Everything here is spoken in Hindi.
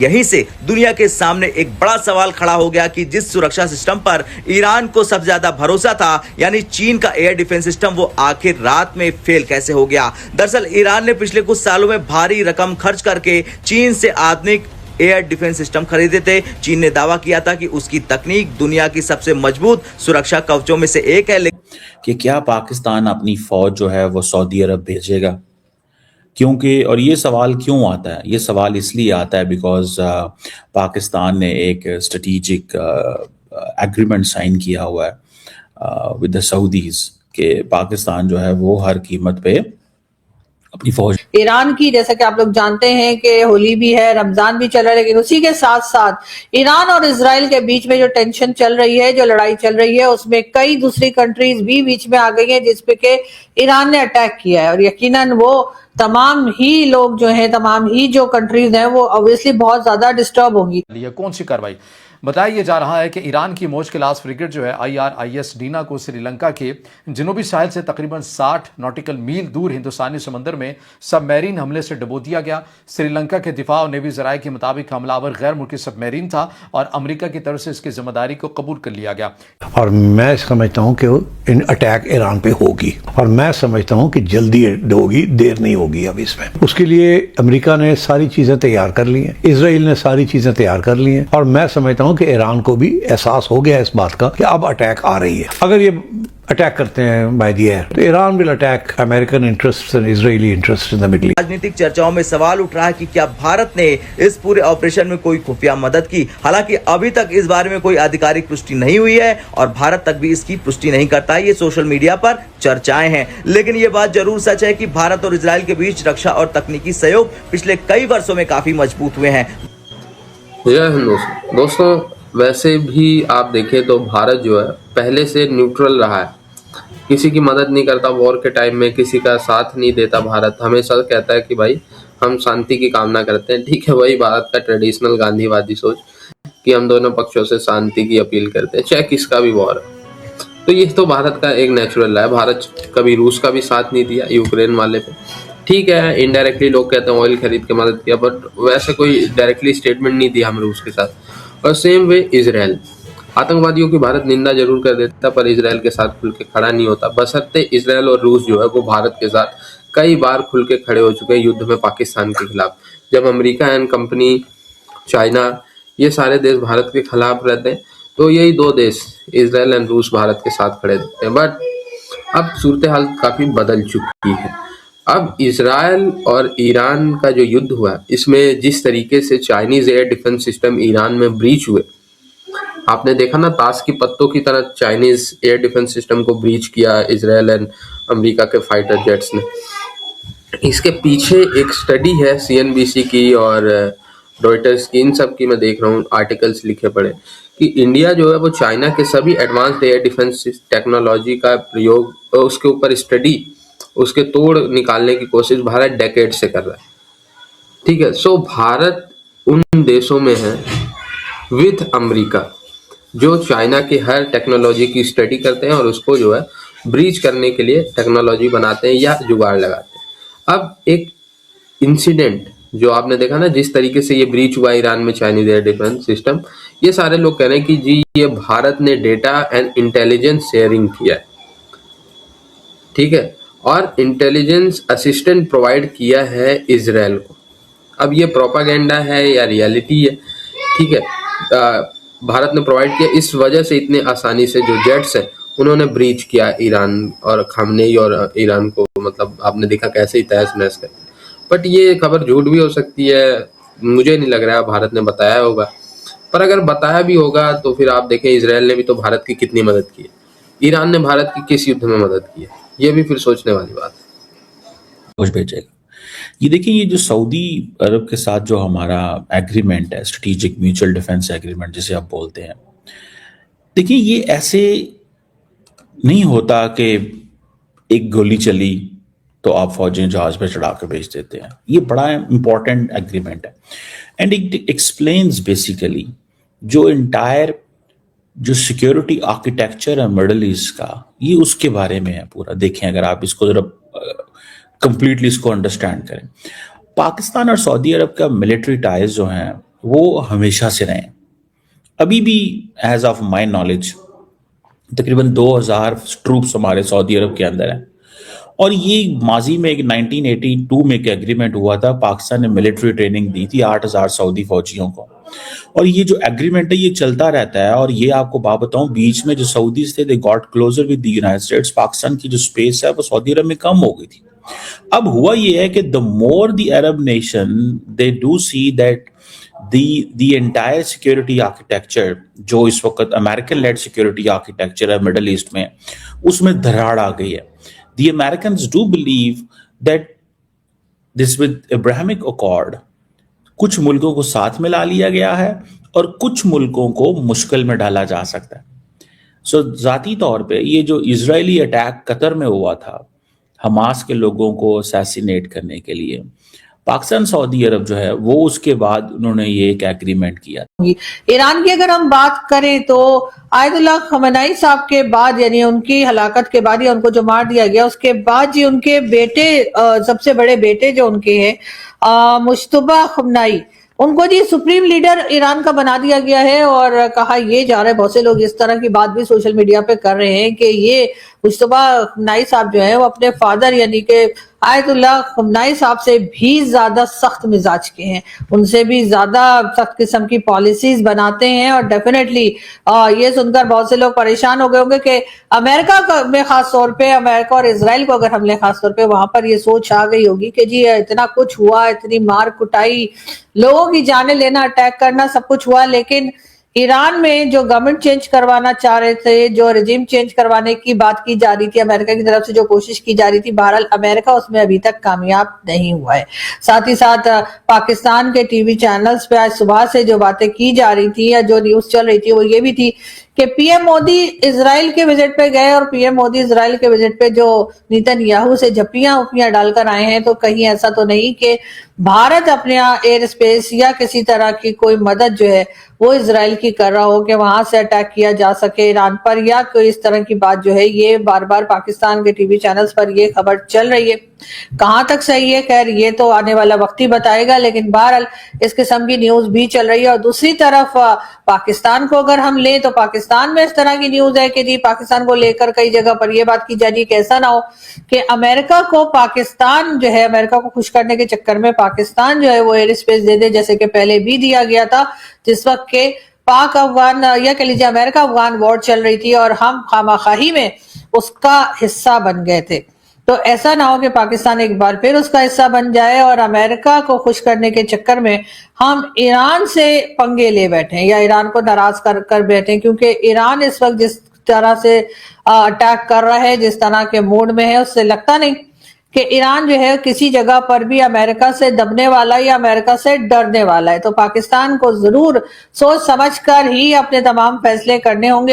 यहीं से दुनिया के सामने एक बड़ा सवाल खड़ा हो गया कि जिस सुरक्षा सिस्टम पर ईरान को सबसे ज्यादा भरोसा था, यानी चीन का एयर डिफेंस सिस्टम, वो आखिर रात में फेल कैसे हो गया। दरअसल ईरान ने पिछले कुछ सालों में भारी रकम खर्च करके चीन से आधुनिक एयर डिफेंस सिस्टम खरीदे थे। चीन ने दावा किया था कि उसकी तकनीक दुनिया की सबसे मजबूत सुरक्षा कवचों में से एक है। कि क्या पाकिस्तान अपनी फौज जो है वो सऊदी अरब भेजेगा? क्योंकि और ये सवाल क्यों आता है? ये सवाल इसलिए आता है बिकॉज पाकिस्तान ने एक स्ट्रेटेजिक एग्रीमेंट साइन किया हुआ है विद द सऊदीज कि पाकिस्तान जो है वो हर कीमत पे अपनी फौज। ईरान की, जैसा कि आप लोग जानते हैं कि होली भी है, रमजान भी चल रहा है, लेकिन उसी के साथ साथ ईरान और इजराइल के बीच में जो टेंशन चल रही है, जो लड़ाई चल रही है, उसमें कई दूसरी कंट्रीज भी बीच में आ गई हैं जिसपे के ईरान ने अटैक किया है। और यकीनन वो तमाम ही लोग जो हैं, तमाम ही जो कंट्रीज हैं, वो ऑब्वियसली बहुत ज्यादा डिस्टर्ब होंगी। कौन सी कार्रवाई? बताया जा रहा है कि ईरान की मौज क्लास फ्रिगेट जो है IRIS डीना को श्रीलंका के जनूबी साहिल से तकरीबन 60 नॉटिकल मील दूर हिंदुस्तानी समंदर में सबमरीन हमले से डुबो दिया गया। श्रीलंका के दिफा और नेवी जराये के मुताबिक हमलावर गैर मुल्की सबमरीन था और अमेरिका की तरफ से इसकी जिम्मेदारी को कबूल कर लिया गया। और मैं समझता हूँ कि इन अटैक ईरान पे होगी, और मैं समझता हूँ कि जल्दी होगी, देर नहीं होगी अब इसमें। उसके लिए अमेरिका ने सारी चीजें तैयार कर ली हैं, इसराइल ने सारी चीजें तैयार कर ली हैं, और मैं समझता हूँ कि ईरान को भी एहसास हो गया इस बात का कि अब अटैक आ रही है। अगर ये अटैक करते हैं बाय द एयर, तो Iran will attack American interests and Israeli interests in the middle east. राजनीतिक चर्चाओं में सवाल उठ रहा है कि क्या भारत ने इस पूरे ऑपरेशन में कोई खुफिया मदद की। हालांकि अभी तक इस बारे में कोई आधिकारिक पुष्टि नहीं हुई है और भारत तक भी इसकी पुष्टि नहीं करता है। ये सोशल मीडिया पर चर्चाएं हैं, लेकिन ये बात जरूर सच है कि भारत और इजराइल के बीच रक्षा और तकनीकी सहयोग पिछले कई वर्षों में काफी मजबूत हुए हैं। जय हिंद दोस्तों, वैसे भी आप देखें तो भारत जो है पहले से न्यूट्रल रहा है, किसी की मदद नहीं करता वॉर के टाइम में, किसी का साथ नहीं देता। भारत हमेशा कहता है कि भाई हम शांति की कामना करते हैं। ठीक है, वही भारत का ट्रेडिशनल गांधीवादी सोच कि हम दोनों पक्षों से शांति की अपील करते हैं, चाहे किसका भी वॉर है। तो ये तो भारत का एक नेचुरल है। भारत कभी रूस का भी साथ नहीं दिया यूक्रेन वाले पे। ठीक है, इनडायरेक्टली लोग कहते हैं ऑयल खरीद के मदद किया, बट वैसे कोई डायरेक्टली स्टेटमेंट नहीं दिया हम रूस के साथ। और सेम वे इजराइल, आतंकवादियों की भारत निंदा जरूर कर देता पर इजराइल के साथ खुल के खड़ा नहीं होता। बशर्ते इजराइल और रूस जो है वो भारत के साथ कई बार खुल के खड़े हो चुके हैं युद्ध में पाकिस्तान के खिलाफ। जब अमेरिका एंड कंपनी, चाइना, ये सारे देश भारत के खिलाफ रहते हैं तो यही दो देश इजराइल एंड रूस भारत के साथ खड़े रहते हैं। बट अब सूरत हाल काफी बदल चुकी है। अब इजराइल और ईरान का जो युद्ध हुआ, इसमें जिस तरीके से Chinese air defence system Iran में ब्रीच हुए, आपने देखा ना, ताश की पत्तों की तरह चाइनीज एयर डिफेंस सिस्टम को ब्रीच किया इजराइल एंड अमेरिका के फाइटर जेट्स ने। इसके पीछे एक स्टडी है CNBC की और रॉयटर्स की, इन सब की मैं देख रहा हूँ आर्टिकल्स लिखे पड़े कि इंडिया जो है वो चाइना के सभी एडवांस्ड एयर डिफेंस टेक्नोलॉजी का प्रयोग, उसके ऊपर स्टडी, उसके तोड़ निकालने की कोशिश भारत डेकेड से कर रहा है। ठीक है, सो भारत उन देशों में है विद अमेरिका जो चाइना की हर टेक्नोलॉजी की स्टडी करते हैं और उसको जो है ब्रीच करने के लिए टेक्नोलॉजी बनाते हैं या जुगाड़ लगाते हैं। अब एक इंसिडेंट जो आपने देखा ना, जिस तरीके से ये ब्रीच हुआ ईरान में चाइनीज एयर डिफेंस सिस्टम, ये सारे लोग कह रहे हैं कि जी ये भारत ने डेटा एंड इंटेलिजेंस शेयरिंग किया है। ठीक है, और इंटेलिजेंस असिस्टेंट प्रोवाइड किया है इजराइल को। अब ये प्रोपागेंडा है या रियलिटी है, ठीक है, भारत ने प्रोवाइड किया, इस वजह से इतने आसानी से जो जेट्स हैं उन्होंने ब्रीच किया ईरान और खामनेई और ईरान को, मतलब आपने देखा कैसे ही तहस नहस करते। बट ये खबर झूठ भी हो सकती है, मुझे नहीं लग रहा है भारत ने बताया होगा। पर अगर बताया भी होगा तो फिर आप देखें इजराइल ने भी तो भारत की कितनी मदद की है, ईरान ने भारत की किस युद्ध में मदद की है, ये भी फिर सोचने वाली बात है। कुछ भेजेगा। ये देखिए, ये जो सऊदी अरब के साथ जो हमारा एग्रीमेंट है, स्ट्रेटेजिक म्यूचुअल डिफेंस एग्रीमेंट जिसे आप बोलते हैं, देखिए ये ऐसे नहीं होता कि एक गोली चली तो आप फौजें जहाज पे चढ़ा कर भेज देते हैं। ये बड़ा इंपॉर्टेंट एग्रीमेंट है एंड इट एक्सप्लेन्स बेसिकली जो इंटायर जो सिक्योरिटी आर्किटेक्चर है मिडल ईस्ट का, ये उसके बारे में है पूरा। देखें अगर आप इसको जरा कंप्लीटली इसको अंडरस्टैंड करें, पाकिस्तान और सऊदी अरब का मिलिट्री टाइज जो हैं वो हमेशा से रहे हैं। अभी भी एज ऑफ माई नॉलेज तकरीबन 2000 ट्रूप्स हमारे सऊदी अरब के अंदर हैं। और ये माजी में एक 1982 में एक एग्रीमेंट हुआ था, पाकिस्तान ने मिलिट्री ट्रेनिंग दी थी 8000 सऊदी फौजियों को। और ये जो एग्रीमेंट है ये चलता रहता है। और ये आपको बात बताऊं, बीच में जो सऊदीज थे they got closer with the United States, Pakistan की जो स्पेस है वो सऊदी अरब में कम हो गई थी। अब हुआ ये है कि the more the Arab nation they do see that the entire security architecture जो इस वक्त अमेरिकन लेड सिक्योरिटी आर्किटेक्चर है मिडल ईस्ट में, उसमें दरार आ गई है। The Americans do believe that this with Abrahamic Accord कुछ मुल्कों को साथ में ला लिया गया है और कुछ मुल्कों को मुश्किल में डाला जा सकता है। सो जाती तौर पे ये जो इजरायली अटैक कतर में हुआ था हमास के लोगों को असैसिनेट करने के लिए, पाकिस्तान सऊदी अरब जो है वो उसके बाद उन्होंने ये एक एग्रीमेंट किया। ईरान की अगर हम बात करें तो आयतुल्लाह खमेनी साहब के बाद, यानी उनकी हलाकत के बाद या उनको जो मार दिया गया उसके बाद जी उनके बेटे, सबसे बड़े बेटे जो उनके हैं मुश्तबा खमेनी, उनको जी सुप्रीम लीडर ईरान का बना दिया गया है। और कहा ये जा रहा है, बहुत से लोग इस तरह की बात भी सोशल मीडिया पे कर रहे हैं कि ये मुश्तबा खमेनी साहब जो है वो अपने फादर यानी कि आयतुल्लाह खमेनी साहब से भी ज्यादा सख्त मिजाज के हैं, उनसे भी ज्यादा सख्त किस्म की पॉलिसीज बनाते हैं। और डेफिनेटली ये सुनकर बहुत से लोग परेशान हो गए होंगे कि अमेरिका में खास तौर पे, अमेरिका और इजराइल को अगर हमले खास तौर पे, वहां पर ये सोच आ गई होगी कि जी इतना कुछ हुआ, इतनी मार कुटाई, लोगों की जाने लेना, अटैक करना, सब कुछ हुआ, लेकिन ईरान में जो गवर्नमेंट चेंज करवाना चाह रहे थे, जो रिजीम चेंज करवाने की बात की जा रही थी अमेरिका की तरफ से, जो कोशिश की जा रही थी, बहरहाल अमेरिका उसमें अभी तक कामयाब नहीं हुआ है। साथ ही साथ पाकिस्तान के टीवी चैनल्स पे आज सुबह से जो बातें की जा रही थी या जो न्यूज चल रही थी वो ये भी थी कि पीएम मोदी इजराइल के विजिट पे गए और पीएम मोदी इजराइल के विजिट पे जो नेतन्याहू से झप्पियां डालकर आए हैं, तो कहीं ऐसा तो नहीं कि भारत अपने एयर स्पेस या किसी तरह की कोई मदद जो है वो इजराइल की कर रहा हो कि वहां से अटैक किया जा सके ईरान पर, या कोई इस तरह की बात जो है ये बार बार पाकिस्तान के टीवी चैनल्स पर ये खबर चल रही है। कहां तक सही है, खैर ये तो आने वाला वक्त ही बताएगा, लेकिन बहरहाल इस किस्म की न्यूज भी चल रही है। और दूसरी तरफ पाकिस्तान को अगर हम लें तो पाकिस्तान में इस तरह की न्यूज है कि जी पाकिस्तान को लेकर कई जगह पर यह बात की जा रही है कि ऐसा ना हो कि अमेरिका को पाकिस्तान जो है, अमेरिका को खुश करने के चक्कर में पाकिस्तान जो है वो एयर स्पेस दे दे, जैसे कि पहले भी दिया गया था जिस वक्त के पाक अफगान या कह लीजिए अमेरिका अफगान वॉर चल रही थी और हम खामाखाही में उसका हिस्सा बन गए थे। तो ऐसा ना हो कि पाकिस्तान एक बार फिर उसका हिस्सा बन जाए और अमेरिका को खुश करने के चक्कर में हम ईरान से पंगे ले बैठे या ईरान को नाराज कर बैठे, क्योंकि ईरान इस वक्त जिस तरह से अटैक कर रहा है, जिस तरह के मूड में है, उससे लगता नहीं कि ईरान जो है किसी जगह पर भी अमेरिका से दबने वाला या अमेरिका से डरने वाला है। तो पाकिस्तान को जरूर सोच समझकर ही अपने तमाम फैसले करने होंगे।